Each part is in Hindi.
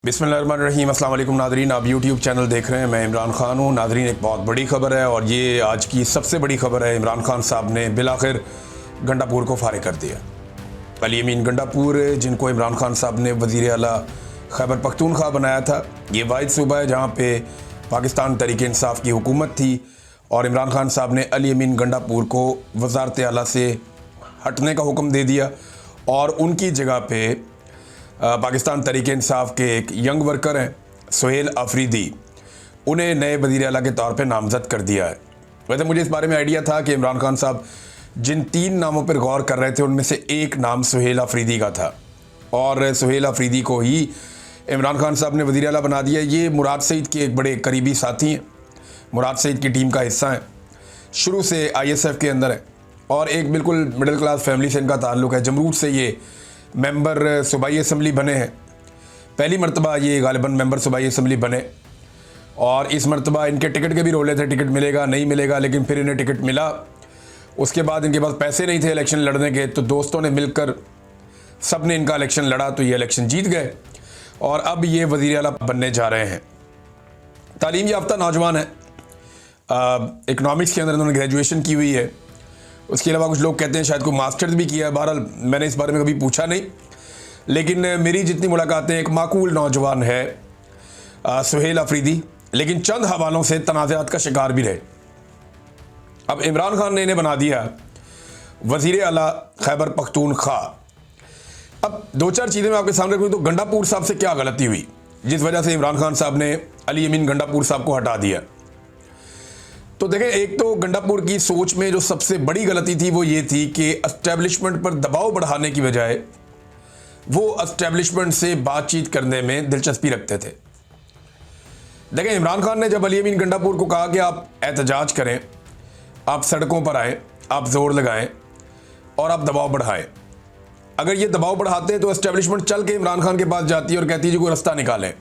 बिस्मिल्लाहिर्रहमानिर्रहीम। अस्सलाम वालेकुम नादरीन, आप यूट्यूब चैनल देख रहे हैं। मैं इमरान खान हूँ। नादरीन, एक बहुत बड़ी खबर है और ये आज की सबसे बड़ी खबर है। इमरान खान साहब ने बिलाखिर गंडापुर को फारिग कर दिया। अली अमीन गंडापुर, जिनको इमरान खान साहब ने वज़ीर आला खैबर पख्तूनख्वा बनाया था, ये वाहिद सूबा है जहाँ पे पाकिस्तान तहरीक इंसाफ की हुकूमत थी और इमरान खान साहब ने अली अमीन गंडापुर को वज़ारत आला से हटने का हुक्म दे दिया और उनकी जगह पे पाकिस्तान तहरीक इंसाफ के एक यंग वर्कर हैं सुहेल अफरीदी, उन्हें नए वज़ीर आला के तौर पे नामज़द कर दिया है। वैसे मुझे इस बारे में आइडिया था कि इमरान खान साहब जिन 3 नामों पर गौर कर रहे थे उनमें से एक नाम सुहेल अफरीदी का था और सुहेल अफरीदी को ही इमरान खान साहब ने वज़ीर आला बना दिया। ये मुराद सईद के एक बड़े करीबी साथी हैं, मुराद सईद की टीम का हिस्सा हैं, शुरू से ISF के अंदर है और एक बिल्कुल मिडिल क्लास फैमिली से इनका ताल्लुक़ है। जमरूद से ये मेंबर सूबाई असम्बली बने हैं, पहली मरतबा ये गालिबन मेंबर सूबाई असम्बली बने और इस मरतबा इनके टिकट के भी रोले थे, टिकट मिलेगा नहीं मिलेगा, लेकिन फिर इन्हें टिकट मिला। उसके बाद इनके पास पैसे नहीं थे इलेक्शन लड़ने के, तो दोस्तों ने मिलकर सब ने इनका इलेक्शन लड़ा तो ये इलेक्शन जीत गए और अब ये वज़ीर आला बनने जा रहे हैं। तालीम याफ्ता नौजवान है, इकनॉमिक्स के अंदर इन्होंने ग्रेजुएशन की हुई है। उसके अलावा कुछ लोग कहते हैं शायद कोई मास्टर्स भी किया है। बहरहाल मैंने इस बारे में कभी पूछा नहीं, लेकिन मेरी जितनी मुलाकातें, एक माकूल नौजवान है सुहेल अफरीदी, लेकिन चंद हवालों से तनाज़ात का शिकार भी रहे। अब इमरान खान ने इन्हें बना दिया वज़ीर आला खैबर पख्तूनख्वा। अब 2-4 चीज़ें मैं आपके सामने रखूँ तो गंडापुर साहब से क्या गलती हुई जिस वजह से इमरान खान साहब ने अली अमीन गंडापुर साहब को हटा दिया। तो देखें, एक तो गंडापुर की सोच में जो सबसे बड़ी गलती थी वो ये थी कि एस्टेब्लिशमेंट पर दबाव बढ़ाने की बजाय वो एस्टेब्लिशमेंट से बातचीत करने में दिलचस्पी रखते थे। देखें, इमरान खान ने जब अली अमीन गंडापुर को कहा कि आप एहतजाज करें, आप सड़कों पर आएँ, आप जोर लगाएं और आप दबाव बढ़ाएं, अगर ये दबाव बढ़ाते तो एस्टेब्लिशमेंट चल के इमरान खान के पास जाती और कहती जी कोई रास्ता निकालें,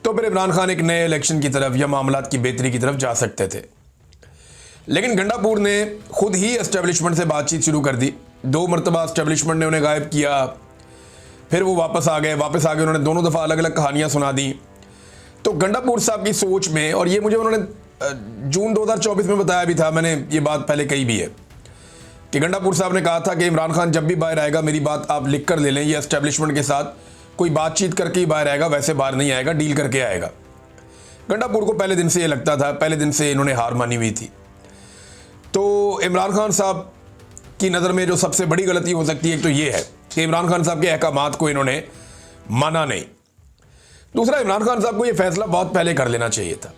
तो फिर इमरान खान एक नए इलेक्शन की तरफ या मामलात की बेहतरी की तरफ जा सकते थे। लेकिन गंडापुर ने खुद ही एस्टेब्लिशमेंट से बातचीत शुरू कर दी। 2 मरतबा एस्टेब्लिशमेंट ने उन्हें गायब किया, फिर वो वापस आ गए, उन्होंने दोनों दफ़ा अलग अलग कहानियाँ सुना दी। तो गंडापुर साहब की सोच में, और ये मुझे उन्होंने जून 2024 में बताया भी था, मैंने ये बात पहले कही भी है कि गंडापुर साहब ने कहा था कि इमरान खान जब भी बाहर आएगा मेरी बात आप लिख कर ले लें, ये एस्टेब्लिशमेंट के साथ कोई बातचीत करके ही बाहर आएगा, वैसे बाहर नहीं आएगा, डील करके आएगा। गंडापुर को पहले दिन से ये लगता था, पहले दिन से इन्होंने हार मानी हुई थी। तो इमरान खान साहब की नज़र में जो सबसे बड़ी गलती हो सकती है एक तो ये है कि इमरान खान साहब के अहकामात को इन्होंने माना नहीं। दूसरा, इमरान खान साहब को ये फैसला बहुत पहले कर लेना चाहिए था।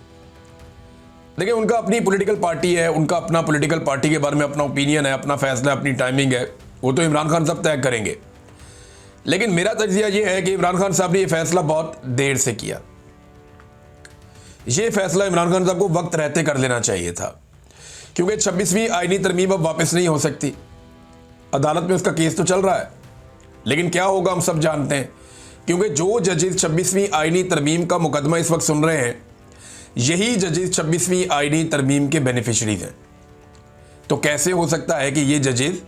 देखिए, उनका अपनी पॉलिटिकल पार्टी है, उनका अपना पॉलिटिकल पार्टी के बारे में अपना ओपिनियन है, अपना फैसला, अपनी टाइमिंग है, वो तो इमरान खान साहब तय करेंगे। लेकिन मेरा तज्जिया ये है कि इमरान खान साहब ने ये फैसला बहुत देर से किया। ये फैसला इमरान खान साहब को वक्त रहते कर लेना चाहिए था, क्योंकि 26वीं आईनी तरमीम अब वापस नहीं हो सकती। अदालत में उसका केस तो चल रहा है, लेकिन क्या होगा हम सब जानते हैं, क्योंकि जो जजेस 26वीं आईनी तरमीम का मुकदमा इस वक्त सुन रहे हैं, यही जजेस 26वीं आईनी तरमीम के बेनिफिशरीज हैं। तो कैसे हो सकता है कि ये जजेस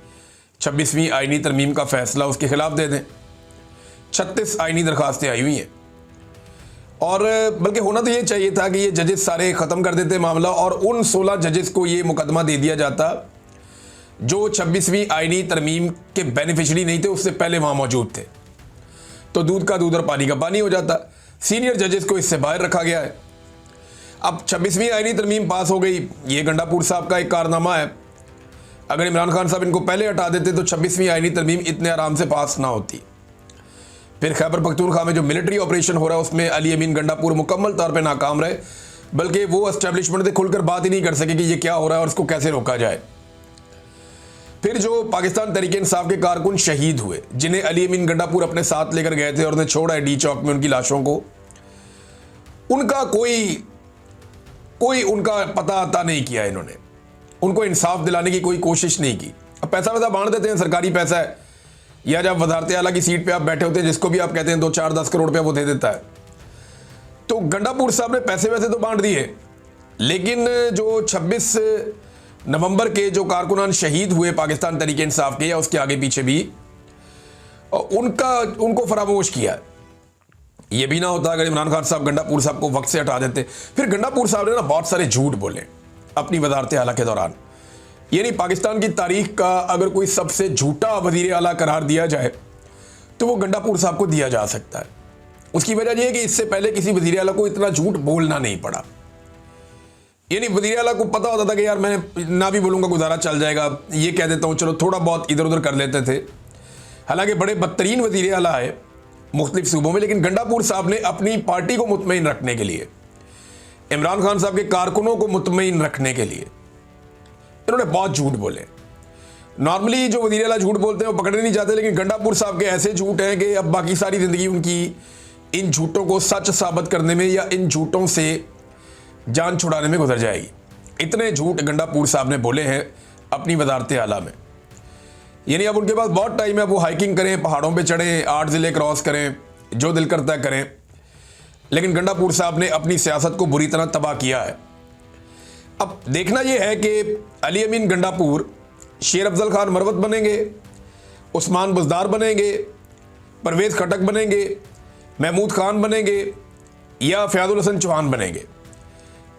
26वीं आईनी तरमीम का फैसला उसके खिलाफ दे दें? 36 आईनी दरखास्तें आई हुई हैं और बल्कि होना तो ये चाहिए था कि ये जजेस सारे ख़त्म कर देते मामला और उन 16 जजेस को ये मुकदमा दे दिया जाता जो 26वीं आईनी तरमीम के बेनिफिशरी नहीं थे, उससे पहले वहाँ मौजूद थे। तो दूध का दूध और पानी का पानी हो जाता। सीनियर जजेस को इससे बाहर रखा गया है। अब 26वीं आईनी तरमीम पास हो गई, ये गंडापुर साहब का एक कारनामा है। अगर इमरान खान साहब इनको पहले हटा देते तो 26वीं आईनी तरमीम इतने आराम से पास ना होती। फिर खैबर पख्तूनख्वा में जो मिलिट्री ऑपरेशन हो रहा है उसमें अली अमीन गंडापुर मुकम्मल तौर पे नाकाम रहे, बल्कि वो एस्टेब्लिशमेंट से खुलकर बात ही नहीं कर सके कि ये क्या हो रहा है और इसको कैसे रोका जाए। फिर जो पाकिस्तान तहरीक इंसाफ के कारकुन शहीद हुए, जिन्हें अली अमीन गंडापुर अपने साथ लेकर गए थे और उन्हें छोड़ा है डी चौक में उनकी लाशों को, उनका कोई उनका पता आता नहीं किया इन्होंने, उनको इंसाफ दिलाने की कोई कोशिश नहीं की। अब पैसा वैसा बांट देते हैं, सरकारी पैसा है, या जब वज़ारत आला की सीट पे आप बैठे होते हैं, जिसको भी आप कहते हैं 2-4-10 करोड़ रुपया वो दे देता है। तो गंडापुर साहब ने पैसे वैसे तो बांट दिए, लेकिन जो 26 नवंबर के जो कारकुनान शहीद हुए पाकिस्तान तहरीक इंसाफ के या उसके आगे पीछे भी, उनको फरामोश किया। ये भी ना होता अगर इमरान खान साहब गंडापुर साहब को वक्त से हटा देते। फिर गंडापुर साहब ने ना बहुत सारे झूठ बोले अपनी वजारत आला के दौरान। यानी पाकिस्तान की तारीख का अगर कोई सबसे झूठा वजीर आला करार दिया जाए तो वो गंडापुर साहब को दिया जा सकता है। उसकी वजह यह है कि इससे पहले किसी वजीर आला को इतना झूठ बोलना नहीं पड़ा। यानी वजीर आला को पता होता था कि यार मैं ना भी बोलूंगा गुजारा चल जाएगा, ये कह देता हूँ चलो थोड़ा बहुत इधर उधर कर लेते थे। हालांकि बड़े बदतरीन वजीर आला आए मुख्तलिफ सूबों में, लेकिन गंडापुर साहब ने अपनी पार्टी को मुतमईन रखने के लिए, इमरान खान साहब के कारकुनों को मुतमईन रखने के लिए इन्होंने बहुत झूठ बोले। नॉर्मली जो वजीर आला झूठ बोलते हैं वो पकड़े नहीं जाते, लेकिन गंडापुर साहब के ऐसे झूठ हैं कि अब बाकी सारी ज़िंदगी उनकी इन झूठों को सच साबित करने में या इन झूठों से जान छुड़ाने में गुजर जाएगी। इतने झूठ गंडापुर साहब ने बोले हैं अपनी वजारत आला में। यानी अब उनके पास बहुत टाइम है, वो हाइकिंग करें, पहाड़ों पे चढ़ें, 8 ज़िले क्रॉस करें, जो दिल करता है करें। लेकिन गंडापुर साहब ने अपनी सियासत को बुरी तरह तबाह किया है। अब देखना यह है कि अली अमीन गंडापुर शेर अफजल खान मरवत बनेंगे, उस्मान बुज़दार बनेंगे, परवेज़ खटक बनेंगे, महमूद खान बनेंगे या फ़याज़ुल हसन चौहान बनेंगे।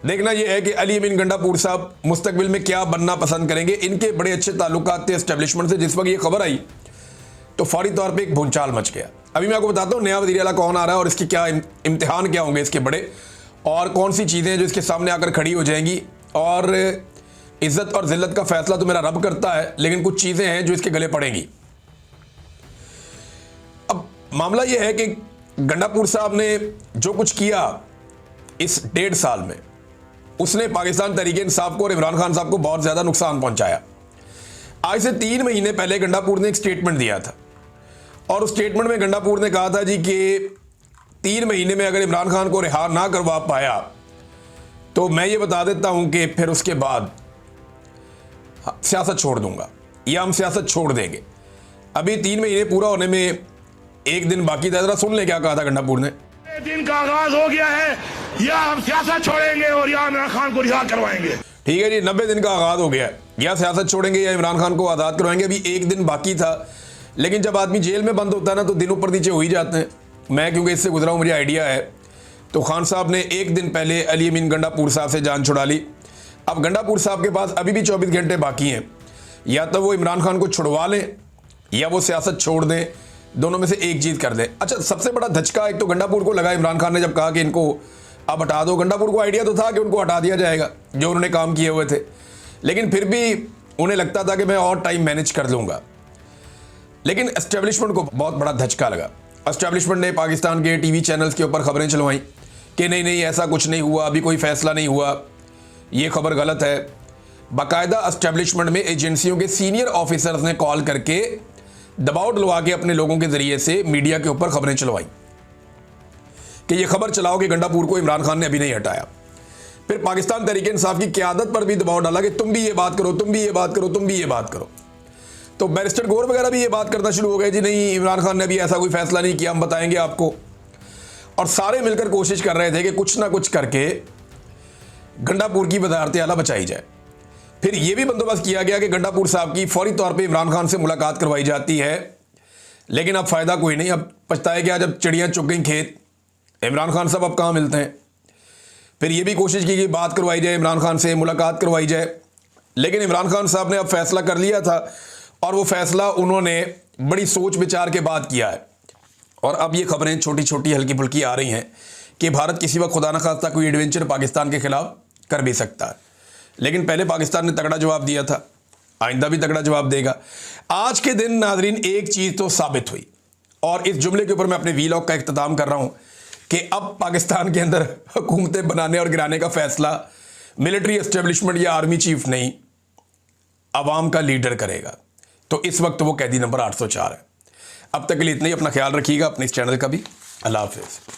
देखना यह है कि अली अमीन गंडापुर साहब मुस्तकबिल में क्या बनना पसंद करेंगे। इनके बड़े अच्छे ताल्लुकात थे एस्टेब्लिशमेंट से। जिस वक्त ये खबर आई तो फौरी तौर पे एक भूचाल मच गया। अभी मैं आपको बताता हूँ नया वज़ीर आला कौन आ रहा है और इसके क्या इम्तिहान क्या होंगे इसके बड़े, और कौन सी चीज़ें हैं जो इसके सामने आकर खड़ी हो जाएंगी। और इज़्ज़त और ज़िल्लत का फैसला तो मेरा रब करता है, लेकिन कुछ चीज़ें हैं जो इसके गले पड़ेंगी। अब मामला यह है कि गंडापुर साहब ने जो कुछ किया इस 1.5 साल में, उसने पाकिस्तान तहरीक इंसाफ को और इमरान खान साहब को बहुत ज़्यादा नुकसान पहुंचाया। आज से 3 महीने पहले गंडापुर ने एक स्टेटमेंट दिया था और उस स्टेटमेंट में गंडापुर ने कहा था जी कि 3 महीने में अगर इमरान खान को रिहा ना करवा पाया तो मैं ये बता देता हूं कि फिर उसके बाद सियासत छोड़ दूंगा या हम सियासत छोड़ देंगे। अभी 3 महीने पूरा होने में 1 दिन बाकी था। जरा सुन ले क्या कहा था गंडापुर ने। दिन का आगाज हो गया है, या हम सियासत छोड़ेंगे और या इमरान खान को रिहा करवाएंगे। ठीक है जी, 90 दिन का आगाज हो गया है, या सियासत छोड़ेंगे या इमरान खान को आज़ाद करवाएंगे। अभी 1 दिन बाकी था, लेकिन जब आदमी जेल में बंद होता है ना तो दिन ऊपर नीचे हो ही जाते हैं। मैं क्योंकि इससे गुजरा हूँ, मुझे आइडिया है। तो खान साहब ने 1 दिन पहले अली अमीन गंडापुर साहब से जान छुड़ा ली। अब गंडापुर साहब के पास अभी भी 24 घंटे बाकी हैं, या तो वो इमरान खान को छुड़वा लें या वो सियासत छोड़ दें, दोनों में से एक चीज़ कर दें। अच्छा, सबसे बड़ा धचका एक तो गंडापुर को लगा इमरान खान ने जब कहा कि इनको अब हटा दो। गंडापुर को आइडिया तो था कि उनको हटा दिया जाएगा जो उन्होंने काम किए हुए थे, लेकिन फिर भी उन्हें लगता था कि मैं और टाइम मैनेज कर लूँगा। लेकिन एस्टेब्लिशमेंट को बहुत बड़ा धचका लगा। एस्टेब्लिशमेंट ने पाकिस्तान के टीवी चैनल्स के ऊपर खबरें चलवाई कि नहीं नहीं ऐसा कुछ नहीं हुआ, अभी कोई फैसला नहीं हुआ, ये खबर गलत है। बाकायदा एस्टेब्लिशमेंट में एजेंसियों के सीनियर ऑफिसर्स ने कॉल करके दबाव डलवा के अपने लोगों के जरिए से मीडिया के ऊपर खबरें चलवाई कि ये खबर चलाओ कि गंडापुर को इमरान खान ने अभी नहीं हटाया। फिर पाकिस्तान तहरीक इंसाफ की क़यादत पर भी दबाव डाला कि तुम भी ये बात करो, तुम भी ये बात करो, तुम भी ये बात करो। तो बैरिस्टर गौर वगैरह भी ये बात करना शुरू हो गए, जी नहीं इमरान खान ने अभी ऐसा कोई फैसला नहीं किया, हम बताएंगे आपको। और सारे मिलकर कोशिश कर रहे थे कि कुछ ना कुछ करके गंडापुर की वजारत आला बचाई जाए। फिर यह भी बंदोबस्त किया गया कि गंडापुर साहब की फौरी तौर पे इमरान खान से मुलाकात करवाई जाती है, लेकिन अब फ़ायदा कोई नहीं। अब पछताए क्या जब चिड़ियाँ चुग गई खेत, इमरान खान साहब अब कहाँ मिलते हैं। फिर यह भी कोशिश की कि बात करवाई जाए, इमरान खान से मुलाकात करवाई जाए, लेकिन इमरान खान साहब ने अब फैसला कर लिया था और वो फैसला उन्होंने बड़ी सोच विचार के बाद किया है। और अब ये खबरें छोटी छोटी हल्की फुल्की आ रही हैं कि भारत किसी वक्त खुदा न खास्ता कोई एडवेंचर पाकिस्तान के खिलाफ कर भी सकता है, लेकिन पहले पाकिस्तान ने तगड़ा जवाब दिया था, आइंदा भी तगड़ा जवाब देगा। आज के दिन नाजरीन एक चीज़ तो साबित हुई, और इस जुमले के ऊपर मैं अपने वीलॉग का इख्तिताम कर रहा हूँ कि अब पाकिस्तान के अंदर हुकूमतें बनाने और गिराने का फैसला मिलिट्री एस्टेब्लिशमेंट या आर्मी चीफ नहीं, अवाम का लीडर करेगा। तो इस वक्त वो कैदी नंबर 804 है। अब तक के लिए इतना ही। अपना ख्याल रखिएगा, अपने इस चैनल का भी। अल्लाह हाफिज़।